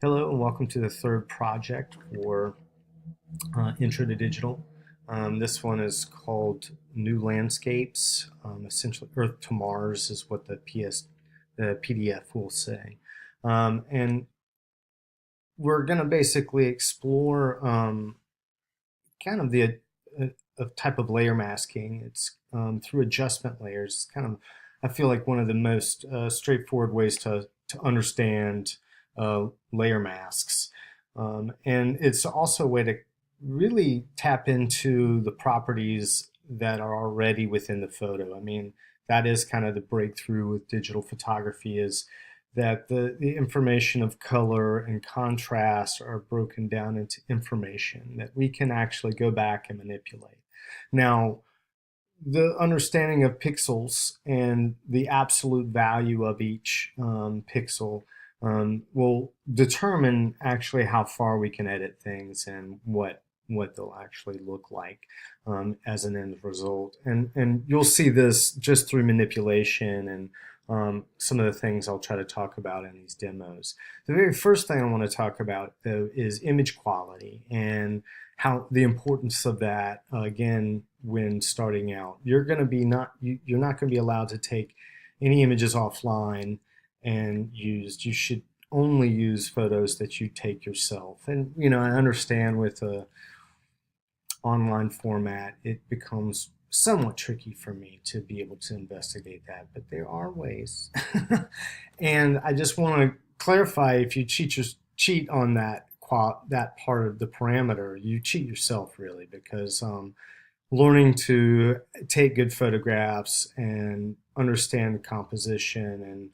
Hello and welcome to the third project for Intro to Digital. This one is called New Landscapes. Essentially, Earth to Mars is what the PDF will say. And we're going to basically explore kind of the type of layer masking. It's through adjustment layers. It's kind of, I feel like, one of the most straightforward ways to understand layer masks. And it's also a way to really tap into the properties that are already within the photo. I mean, that is kind of the breakthrough with digital photography, is that the information of color and contrast are broken down into information that we can actually go back and manipulate. Now, the understanding of pixels and the absolute value of each pixel will determine actually how far we can edit things and what they'll actually look like as an end result. And you'll see this just through manipulation and some of the things I'll try to talk about in these demos. The very first thing I want to talk about, though, is image quality and how the importance of that, again, when starting out. You're not going to be allowed to take any images offline and used. You should only use photos that you take yourself. And I understand with a online format, it becomes somewhat tricky for me to be able to investigate that, but there are ways. And I just want to clarify, if you cheat on that part of the parameter, you cheat yourself, really, because learning to take good photographs and understand the composition and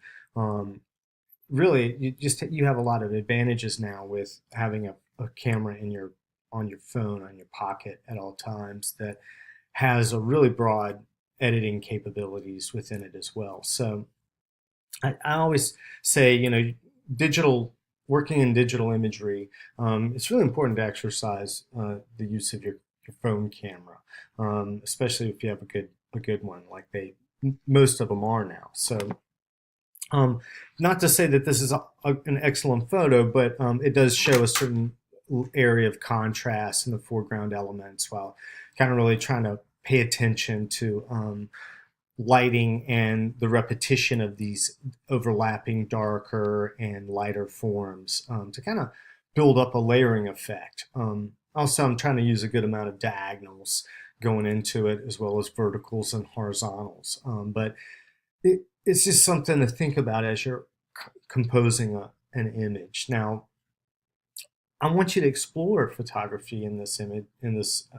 really you have a lot of advantages now with having a camera on your phone, on your pocket at all times, that has a really broad editing capabilities within it as well. So I always say, digital working in digital imagery, it's really important to exercise the use of your phone camera, especially if you have a good one, like most of them are now. So not to say that this is an excellent photo, but it does show a certain area of contrast in the foreground elements, while kind of really trying to pay attention to lighting and the repetition of these overlapping darker and lighter forms to kind of build up a layering effect. Also, I'm trying to use a good amount of diagonals going into it, as well as verticals and horizontals. But it's just something to think about as you're composing an image. Now, I want you to explore photography in this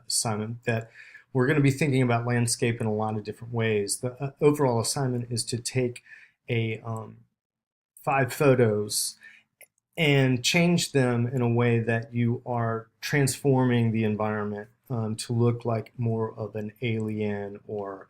assignment, that we're going to be thinking about landscape in a lot of different ways. The overall assignment is to take 5 photos and change them in a way that you are transforming the environment to look like more of an alien or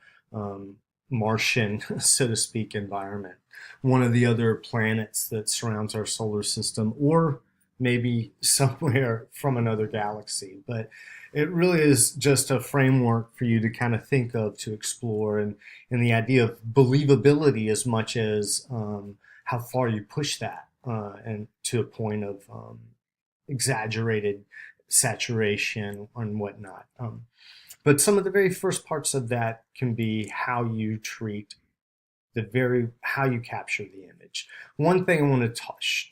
Martian, so to speak, environment. One of the other planets that surrounds our solar system, or maybe somewhere from another galaxy. But it really is just a framework for you to kind of think of, to explore, and the idea of believability, as much as how far you push that and to a point of exaggerated saturation and whatnot. But some of the very first parts of that can be how you treat how you capture the image. One thing I want to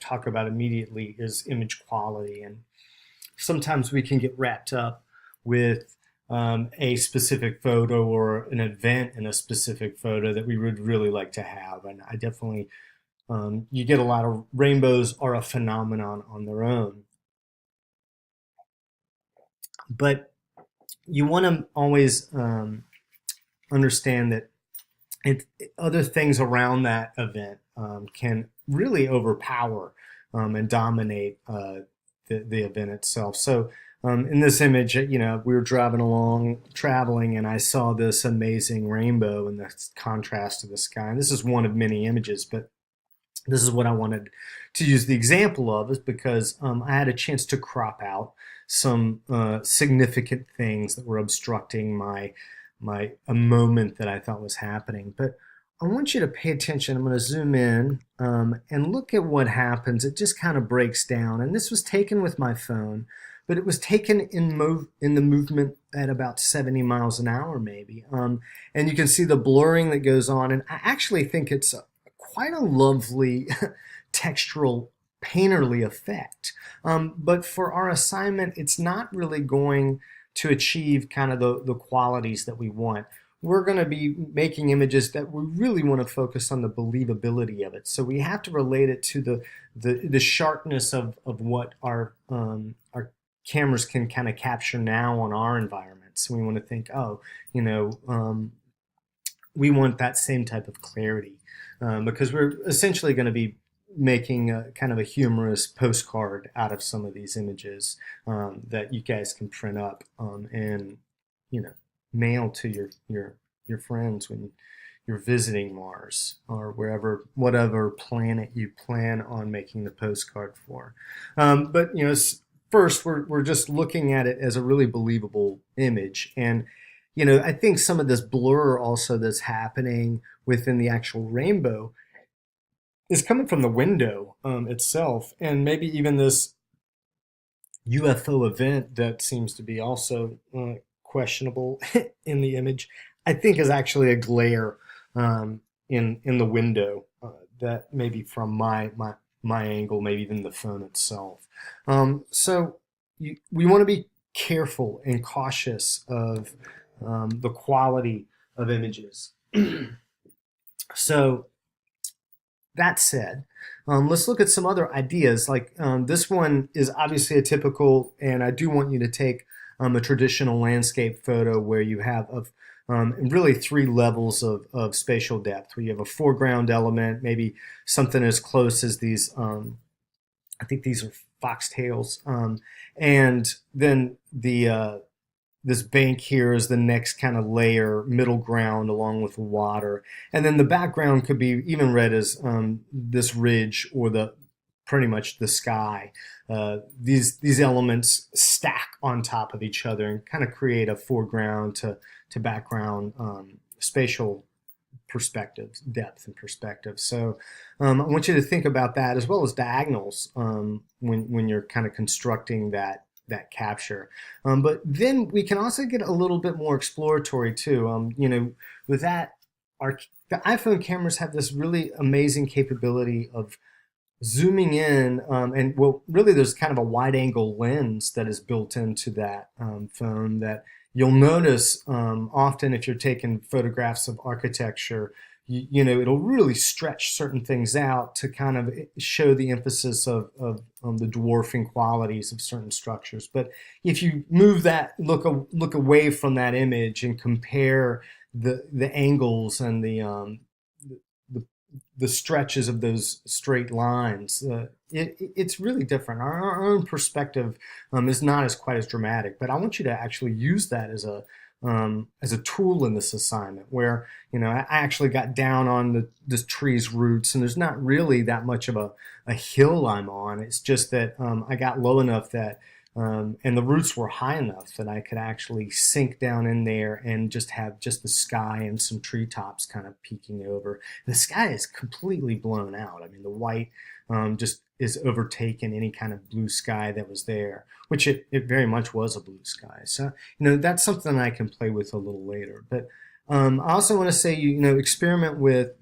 talk about immediately is image quality, and sometimes we can get wrapped up with a specific photo or an event in a specific photo that we would really like to have. And I definitely, you get a lot of rainbows are a phenomenon on their own, but you want to always understand that other things around that event can really overpower and dominate the event itself. So in this image, we were traveling, and I saw this amazing rainbow and the contrast of the sky. And this is one of many images, but this is what I wanted to use the example of, is because I had a chance to crop out some significant things that were obstructing a moment that I thought was happening. But I want you to pay attention. I'm going to zoom in and look at what happens. It just kind of breaks down. And this was taken with my phone, but it was taken in the movement at about 70 miles an hour, maybe. And you can see the blurring that goes on. And I actually think it's quite a lovely textural, painterly effect. But for our assignment, it's not really going to achieve kind of the qualities that we want. We're going to be making images that we really want to focus on the believability of it. So we have to relate it to the sharpness of what our cameras can kind of capture now on our environments. We want to think, oh, we want that same type of clarity because we're essentially going to be making a kind of a humorous postcard out of some of these images that you guys can print up and mail to your friends when you're visiting Mars or whatever planet you plan on making the postcard for. But first we're just looking at it as a really believable image. And I think some of this blur also that's happening within the actual rainbow is coming from the window itself, and maybe even this UFO event that seems to be also questionable in the image, I think is actually a glare in the window that maybe from my angle, maybe even the phone itself. So we want to be careful and cautious of the quality of images. So that said, let's look at some other ideas. Like this one is obviously a typical, and I do want you to take a traditional landscape photo where you have really three levels of spatial depth, where you have a foreground element, maybe something as close as these, I think these are foxtails, and then this bank here is the next kind of layer, middle ground along with water. And then the background could be even read as this ridge or pretty much the sky. These elements stack on top of each other and kind of create a foreground to background spatial perspective, depth and perspective. So I want you to think about that as well as diagonals when you're kind of constructing that capture. But then we can also get a little bit more exploratory too. With that, the iPhone cameras have this really amazing capability of zooming in, and well, really there's kind of a wide angle lens that is built into that phone that you'll notice often if you're taking photographs of architecture. It'll really stretch certain things out to kind of show the emphasis of the dwarfing qualities of certain structures. But if you move that, look away from that image and compare the angles and the stretches of those straight lines, it's really different. Our own perspective is not quite as dramatic, but I want you to actually use that as a tool in this assignment where, I actually got down on this tree's roots, and there's not really that much of a hill I'm on. It's just that I got low enough that, and the roots were high enough that I could actually sink down in there and just have just the sky and some treetops kind of peeking over. The sky is completely blown out. I mean, the white just is overtaken any kind of blue sky that was there, which it very much was a blue sky. So, that's something I can play with a little later. But I also want to say, experiment with,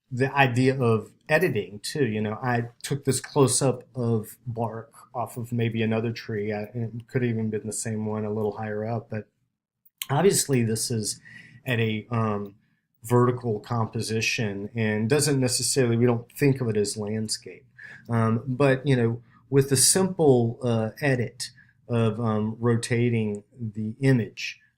the idea of editing too. I took this close up of bark off of maybe another tree. It could have even been the same one a little higher up, but obviously this is at a vertical composition and doesn't necessarily, we don't think of it as landscape. But with the simple edit of rotating the image,